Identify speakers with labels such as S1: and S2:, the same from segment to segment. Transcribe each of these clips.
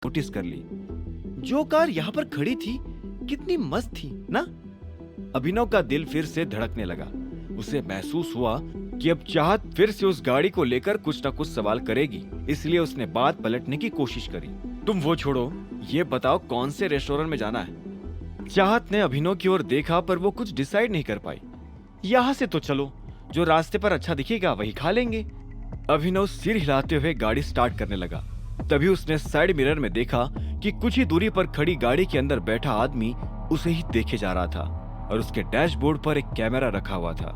S1: Notice कर ली। जो car यहाँ पर खड़ी थी कितनी मस्त थी ना। अभिनव का दिल फिर से धड़कने लगा। उसे महसूस हुआ कि अब चाहत फिर से उस गाड़ी को लेकर कुछ न कुछ सवाल करेगी, इसलिए उसने बात पलटने की कोशिश करी। तुम वो छोड़ो, ये बताओ कौन से रेस्टोरेंट में जाना है। चाहत ने अभिनव की ओर देखा पर वो कुछ डिसाइड नहीं कर पाई। यहाँ से तो चलो, जो रास्ते पर अच्छा दिखेगा वही खा लेंगे। अभिनव सिर हिलाते हुए गाड़ी स्टार्ट करने लगा। तभी उसने साइड मिरर में देखा कि कुछ ही दूरी पर खड़ी गाड़ी के अंदर बैठा आदमी उसे ही देखे जा रहा था और उसके डैशबोर्ड पर एक कैमरा रखा हुआ था।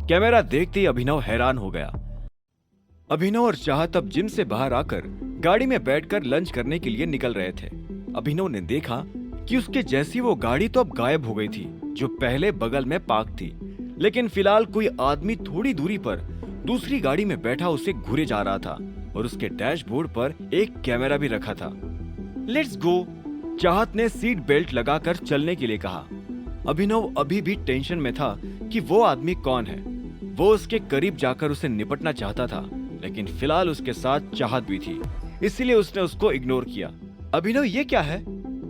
S1: कैमरा देखते ही अभिनव हैरान हो गया। अभिनव और चाहत अब जिम से बाहर आकर गाड़ी में बैठकर लंच करने के लिए निकल रहे थे। अभिनव ने देखा कि उसके जैसी वो गाड़ी तो अब गायब हो गई थी, जो पहले बगल में पार्क थी। लेकिन फिलहाल कोई आदमी थोड़ी दूरी पर दूसरी गाड़ी में बैठा उसे घूरे जा रहा था और उसके डैशबोर्ड पर एक कैमरा भी रखा था। Let's go. चाहत ने सीट बेल्ट लगाकर चलने के लिए कहा। अभिनव अभी भी टेंशन में था कि वो आदमी कौन है। वो उसके करीब जाकर उसे निपटना चाहता था, लेकिन फिलहाल उसके साथ चाहत भी थी, इसलिए उसने उसको इग्नोर किया। अभिनव ये क्या है?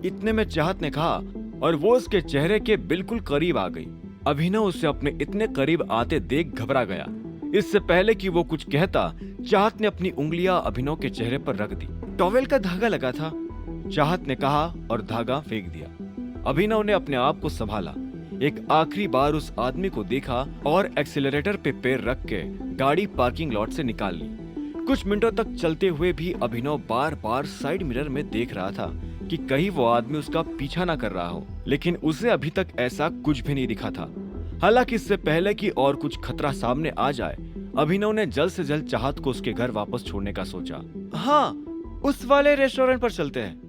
S1: इतने में चाहत ने कहा और वो उसके चेहरे के बिल्कुल करीब आ गई। अभिनव उसे अपने इतने करीब आते देख घबरा गया। इससे पहले कि वो कुछ कहता, चाहत ने अपनी उंगलियां अभिनव के चेहरे पर रख दी। टॉवेल का धागा लगा था, चाहत ने कहा और धागा फेंक दिया। अभिनव ने अपने आप को संभाला, एक आखिरी बार उस आदमी को देखा और एक्सीलरेटर पे पैर रख के गाड़ी पार्किंग लॉट से निकाल ली। कुछ मिनटों तक चलते हुए भी अभिनव बार बार साइड मिरर में देख रहा था कि कहीं वो आदमी उसका पीछा ना कर रहा हो, लेकिन उसे अभी तक ऐसा कुछ भी नहीं दिखा था। हालांकि इससे पहले कि और कुछ खतरा सामने आ जाए, अभिनव ने जल्द से जल्द चाहत को उसके घर वापस छोड़ने का सोचा। हाँ, उस वाले रेस्टोरेंट पर चलते हैं,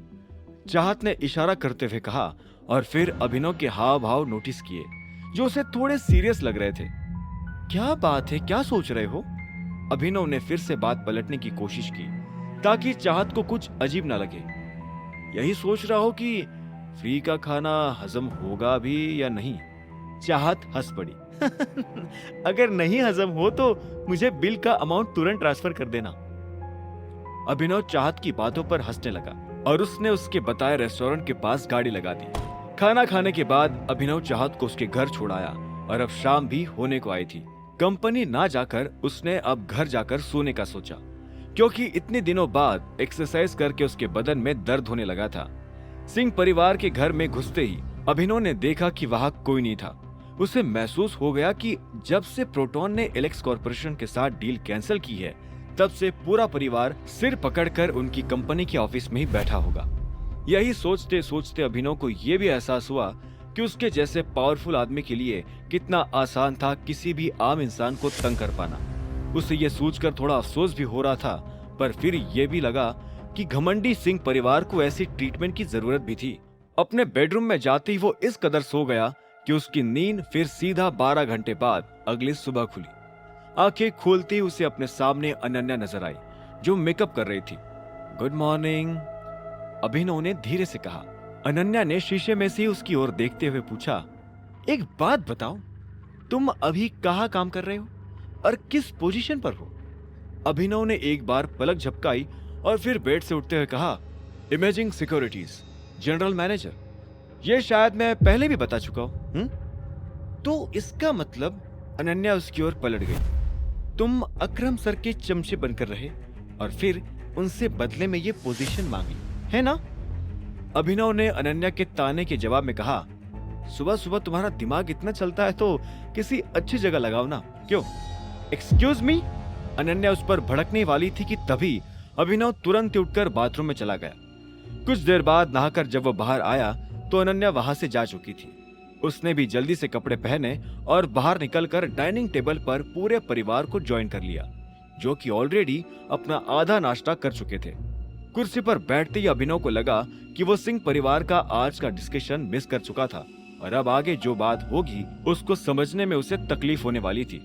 S1: चाहत ने इशारा करते हुए कहा और फिर अभिनव के हाव भाव नोटिस किए जो उसे थोड़े सीरियस लग रहे थे। क्या बात है, क्या सोच रहे हो? अभिनव ने फिर से बात पलटने की कोशिश की ताकि चाहत को कुछ अजीब ना लगे। यही सोच रहा हो कि फ्री का खाना हजम होगा भी या नहीं। चाहत हंस पड़ी। अगर नहीं हजम हो तो मुझे बिल का अमाउंट तुरंत ट्रांसफर कर देना। अभिनव चाहत की बातों पर हंसने लगा और उसने उसके बताए रेस्टोरेंट के पास गाड़ी लगा दी। खाना खाने के बाद अभिनव चाहत को उसके घर छोड़ाया और अब शाम भी होने को आई थी। कंपनी ना जाकर उसने अब घर जाकर सोने का सोचा, क्योंकि इतने दिनों बाद एक्सरसाइज करके उसके बदन में दर्द होने लगा था। सिंह परिवार के घर में घुसते ही अभिनव ने देखा कि वहां कोई नहीं था। उसे महसूस हो गया कि जब से प्रोटॉन ने एलेक्स कॉर्पोरेशन के साथ डील कैंसिल की है, तब से पूरा परिवार सिर पकड़कर उनकी कंपनी के ऑफिस में ही बैठा होगा। यही सोचते सोचते अभिनव को यह भी एहसास हुआ कि उसके जैसे पावरफुल आदमी के लिए कितना आसान था किसी भी आम इंसान को तंग कर पाना। उसे ये सोचकर थोड़ा अफसोस भी हो रहा था, पर फिर यह भी लगा कि घमंडी सिंह परिवार को ऐसी ट्रीटमेंट की जरूरत भी थी। अपने बेडरूम में जाते ही वो इस कदर सो गया कि उसकी नींद फिर सीधा 12 घंटे बाद अगली सुबह खुली। आंखें खोलते ही उसे अपने सामने अनन्या नजर आई, जो मेकअप कर रही थी। गुड मॉर्निंग, अभिनव ने धीरे से कहा। अनन्या ने शीशे में से उसकी ओर देखते हुए पूछा, एक बात बताओ, तुम अभी कहाँ काम कर रहे हो और किस पोजीशन पर हो? अभिनव ने एक बार पलक झपकाई और फिर बेड से उठते हुए कहा, इमेजिंग सिक्योरिटीज, जनरल मैनेजर। ये शायद मैं पहले भी बता चुका हूं। तो इसका मतलब? अनन्या उसकी ओर पलट गई। तुम अकरम सर के चमचे बनकर रहे और फिर उनसे बदले में ये पोजीशन मांगी, है ना? अभिनव ने अनन्या के ताने के जवाब में कहा, सुबह सुबह तुम्हारा दिमाग इतना चलता है तो किसी अच्छी जगह लगाओ ना। क्यों? Excuse me? अनन्या उस पर भड़कने वाली थी कि तभी अभिनव तुरंत ही उठकर बाथरूम में चला गया। कुछ देर बाद नहाकर जब वो बाहर आया तो अनन्या वहां से जा चुकी थी। उसने भी जल्दी से कपड़े पहने और बाहर निकलकर डाइनिंग टेबल पर पूरे परिवार को ज्वाइन कर लिया, जो कि ऑलरेडी अपना आधा नाश्ता कर चुके थे। कुर्सी पर बैठते ही अभिनव को लगा कि वो सिंह परिवार का आज का डिस्कशन मिस कर चुका था और अब आगे जो बात होगी उसको समझने में उसे तकलीफ होने वाली थी।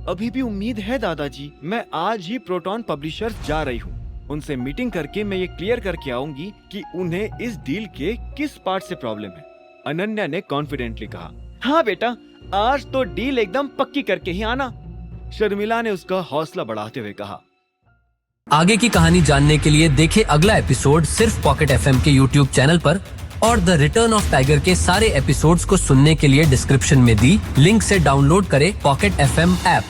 S1: अभी भी उम्मीद है दादाजी, मैं आज ही प्रोटॉन पब्लिशर्स जा रही हूँ। उनसे मीटिंग करके मैं ये क्लियर करके आऊंगी कि उन्हें इस डील के किस पार्ट से प्रॉब्लम है, अनन्या ने कॉन्फिडेंटली कहा। हाँ बेटा, आज तो डील एकदम पक्की करके ही आना, शर्मिला ने उसका हौसला बढ़ाते हुए कहा।
S2: आगे की कहानी जानने के लिए देखें अगला एपिसोड सिर्फ पॉकेट एफएम के यूट्यूब चैनल पर और द रिटर्न ऑफ टाइगर के सारे एपिसोड्स को सुनने के लिए डिस्क्रिप्शन में दी लिंक से डाउनलोड करें पॉकेट एफएम ऐप।